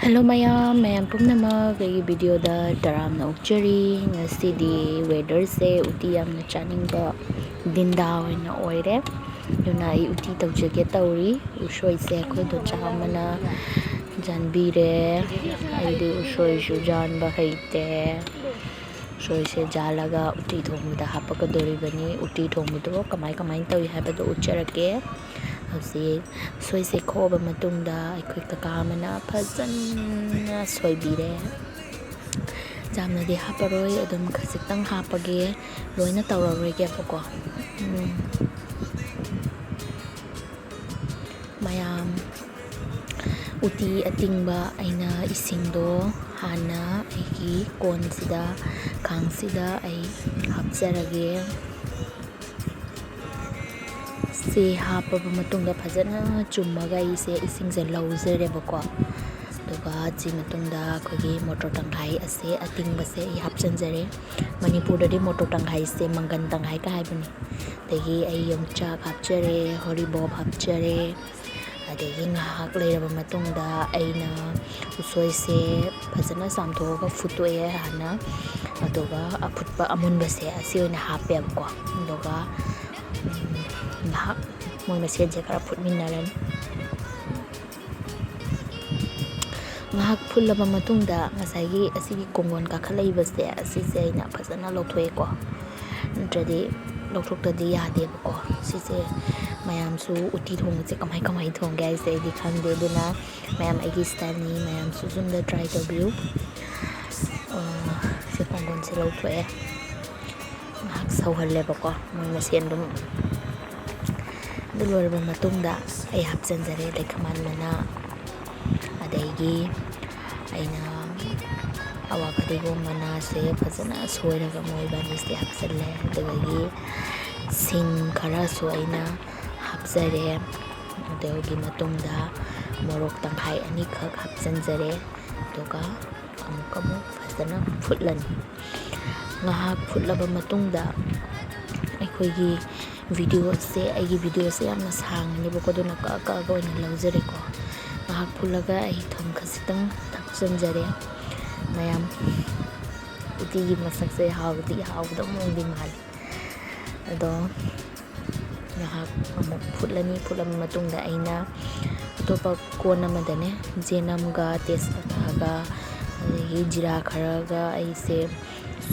Hello mayam pumnamak ay video da taram na ukjari ngasidi weather se uti yamna chaningba dinda oina oire duna ai uti tawjage tawri usoi se khoi do chamana janbire aidi usoi su janba haite usoi se jalaga uti thongda hapaka doribani uti thongdo kamai tawi habado ucharake hꯧꯖꯤꯛ ꯁꯣꯏꯁꯦ ꯈꯣꯛꯑꯕ ꯃꯇꯨꯡꯗ ꯑꯩꯈꯣꯏ ꯀꯀꯥ ꯑꯃꯅ ꯐꯖꯅ ꯁꯣꯏꯕꯤꯔꯦ ꯌꯥꯝꯅꯗꯤ ꯍꯥꯞꯄꯔꯣꯏ ꯑꯗꯨꯝ ꯈꯖꯤꯛꯇꯪ ꯍꯥꯞꯄꯒꯦ ꯂꯣꯏꯅ ꯇꯧꯔꯔꯣꯏꯒꯦꯕꯀꯣ ꯃꯌꯥꯝ ꯎꯇꯤ ꯑꯇꯤꯡꯕ ꯑꯩꯅ ꯏꯁꯤꯡꯗꯣ ꯍꯥꯟꯅ ꯑꯩꯒꯤ ꯀꯣꯟꯁꯤꯗ ꯈꯥꯡꯁꯤꯗ ꯑꯩ ꯍꯥꯞꯆꯔꯒꯦ ꯁꯤ ꯍꯥꯞꯄꯕ ꯃꯇꯨꯡꯗ ꯐꯖꯅ ꯆꯨꯝꯃꯒ ꯑꯩꯁꯦ ꯏꯁꯤꯡꯁꯦ ꯂꯧꯖꯔꯦꯕꯀꯣ ꯑꯗꯨꯒ ꯁꯤ ꯃꯇꯨꯡꯗ ꯑꯩꯈꯣꯏꯒꯤ ꯃꯣꯇꯣꯔ ꯇꯪꯈꯥꯏ ꯑꯁꯦ ꯑꯇꯤꯡꯕꯁꯦ ꯑꯩ ꯍꯥꯞꯆꯟꯖꯔꯦ ꯃꯅꯤꯄꯨꯔꯗꯗꯤ ꯃꯣꯇꯣꯔ ꯇꯪꯈꯥꯏꯁꯦ ꯃꯪꯒꯟ ꯇꯪꯈꯥꯏꯒ ꯍꯥꯏꯕꯅꯤ ꯑꯗꯒꯤ ꯑꯩ ꯌꯣꯡꯆꯥꯛ ꯍꯥꯞꯆꯔꯦ ꯍꯣꯔꯤꯕꯣꯞ ꯍꯥꯞꯆꯔꯦ ꯑꯗꯒꯤ ꯉꯥꯏꯍꯥꯛ ꯂꯩꯔꯕ ꯃꯇꯨꯡꯗ ꯑꯩꯅ ꯎꯁꯣꯏꯁꯦ ꯐꯖꯅ ꯆꯥꯝꯊꯣꯛꯑꯒ ꯐꯨꯠꯇꯣꯛꯑꯦ ꯍꯥꯟꯅ ꯑꯗꯨꯒ ꯑꯐꯨꯠꯄ ꯑꯃꯨꯟꯕꯁꯦ ꯑꯁꯤ ꯑꯣꯏꯅ ꯍꯥꯞꯄꯦꯕꯀꯣ ꯑꯗꯨꯒ ꯉꯥꯏꯍꯥꯛ ꯃꯣꯏ ꯃꯁꯦꯟꯁꯦ ꯈꯔ ꯐꯨꯠꯃꯤꯟꯅꯔꯅꯤ ꯉꯥꯏꯍꯥꯛ ꯐꯨꯠꯂꯕ ꯃꯇꯨꯡꯗ ꯉꯁꯥꯏꯒꯤ ꯑꯁꯤꯒꯤ ꯀꯣꯡꯒꯣꯟ ꯀꯥꯈꯠꯂꯛꯏꯕꯁꯦ ꯑꯁꯤꯁꯦ ꯑꯩꯅ ꯐꯖꯅ ꯂꯧꯊꯣꯛꯑꯦꯀꯣ ꯅꯠꯇ꯭ꯔꯗꯤ ꯂꯧꯊꯣꯛꯇꯗꯤ ꯌꯥꯗꯦꯕꯀꯣ ꯁꯤꯁꯦ ꯃꯌꯥꯝꯁꯨ ꯎꯇꯤ ꯊꯣꯡꯕꯁꯦ ꯀꯃꯥꯏ ꯊꯣꯡꯒꯦ ꯍꯥꯏꯁꯦ ꯑꯩꯗꯤ ꯈꯪꯗꯦ ꯑꯗꯨꯅ ꯃꯌꯥꯝ ꯑꯩꯒꯤ ꯁ꯭ꯇꯥꯏꯜꯅꯤ ꯃꯌꯥꯝꯁꯨ ꯌꯨꯝꯗ ꯇ꯭ꯔꯥꯏ ꯇꯧꯕꯤꯌꯨ ꯁꯤ ꯀꯣꯡꯒꯣꯟꯁꯦ ꯂꯧꯊꯣꯛꯑꯦ ꯉꯥꯏꯍꯥꯛ ꯁꯧꯍꯜꯂꯦꯕꯀꯣ ꯃꯣꯏ ꯃꯁꯦꯟ ꯑꯗꯨꯝ ꯑꯗꯨ ꯂꯣꯏꯔꯕ ꯃꯇꯨꯡꯗ ꯑꯩ ꯍꯥꯞꯆꯟꯖꯔꯦ ꯂꯩꯈꯃꯥꯟ ꯃꯅꯥ ꯑꯗꯒꯤ ꯑꯩꯅ ꯑꯋꯥ ꯐꯗꯤꯒꯣꯝ ꯃꯅꯥꯁꯦ ꯐꯖꯅ ꯁꯣꯏꯔꯒ ꯃꯣꯏꯕꯥꯅꯤꯁꯦ ꯍꯥꯞꯆꯜꯂꯦ ꯑꯗꯨꯗꯒꯤ ꯁꯤꯡ ꯈꯔꯁꯨ ꯑꯩꯅ ꯍꯥꯞꯆꯔꯦ ꯑꯗꯨꯒꯤ ꯃꯇꯨꯡꯗ ꯃꯣꯔꯣꯛ ꯇꯪꯈꯥꯏ ꯑꯅꯤꯈꯛ ꯍꯥꯞꯆꯟꯖꯔꯦ ꯑꯗꯨꯒ ꯑꯃꯨꯛ ꯐꯖꯅ ꯐꯨꯠꯂꯅꯤ ꯉꯥꯏꯍꯥꯛ ꯐꯨꯠꯂꯕ ꯃꯇꯨꯡꯗ ꯑꯩꯈꯣꯏꯒꯤ ꯑꯩꯒꯤ ꯚꯤꯗꯤꯑꯣꯁꯦ ꯌꯥꯝꯅ ꯁꯥꯡꯉꯅꯦꯕꯀꯣ ꯑꯗꯨꯅ ꯀꯛꯑꯒ ꯑꯣꯏꯅ ꯂꯧꯖꯔꯦꯀꯣ ꯉꯥꯏꯍꯥꯛ ꯐꯨꯠꯂꯒ ꯑꯩ ꯊꯨꯝ ꯈꯖꯤꯛꯇꯪ ꯊꯥꯛꯆꯟꯖꯔꯦ ꯃꯌꯥꯝ ꯎꯇꯤꯒꯤ ꯃꯁꯛꯁꯦ ꯍꯥꯎꯒꯗꯕ ꯃꯑꯣꯡꯗꯤ ꯃꯥꯜꯂꯤ ꯑꯗꯣ ꯉꯥꯏꯍꯥꯛ ꯑꯃꯨꯛ ꯐꯨꯠꯂꯕ ꯃꯇꯨꯡꯗ ꯑꯩꯅ ꯑꯇꯣꯞꯄ ꯀꯣꯟ ꯑꯃꯗꯅꯦ ꯖꯦꯅꯝꯒ ꯇꯦꯖꯄꯇꯥꯒ ꯑꯗꯒꯤ ꯖꯤꯔꯥ ꯈꯔꯒ ꯑꯩꯁꯦ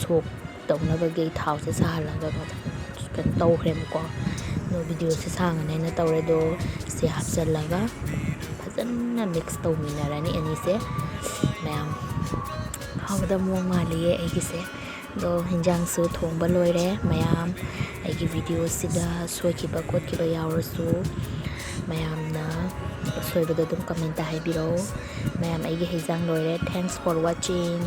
ꯁꯣꯛ ꯇꯧꯅꯕꯒꯤ ꯊꯥꯎꯁꯦ ꯁꯥꯍꯜꯂꯒ ꯀꯩꯅꯣ ꯇꯧꯈ꯭ꯔꯦꯕꯀꯣ ꯑꯗꯣ ꯚꯤꯗꯤꯑꯣꯁꯦ ꯁꯥꯡꯉꯅꯦꯅ ꯇꯧꯔꯦ ꯑꯗꯣ ꯁꯤ ꯍꯥꯞꯆꯜꯂꯒ ꯐꯖꯅ ꯃꯤꯛꯁ ꯇꯧꯃꯤꯟꯅꯔꯅꯤ ꯑꯅꯤꯁꯦ ꯃꯌꯥꯝ ꯍꯥꯎꯒꯗꯕ ꯃꯑꯣꯡ ꯃꯥꯜꯂꯤꯌꯦ ꯑꯩꯒꯤꯁꯦ ꯑꯗꯣ ꯍꯤꯟꯖꯥꯡꯁꯨ ꯊꯣꯡꯕ ꯂꯣꯏꯔꯦ ꯃꯌꯥꯝ ꯑꯩꯒꯤ ꯚꯤꯗꯤꯑꯣꯁꯤꯗ ꯁꯣꯏꯈꯤꯕ ꯈꯣꯠꯈꯤꯕ ꯌꯥꯎꯔꯁꯨ ꯃꯌꯥꯝꯅ ꯑꯁꯣꯏꯕꯗꯣ ꯑꯗꯨꯝ ꯀꯃꯦꯟꯇ ꯍꯥꯏꯕꯤꯔꯛꯎ ꯃꯌꯥꯝ ꯑꯩꯒꯤ ꯍꯤꯟꯖꯥꯡ ꯂꯣꯏꯔꯦ ꯊꯦꯡꯛꯁ ꯐꯣꯔ ꯋꯥꯆꯤꯡ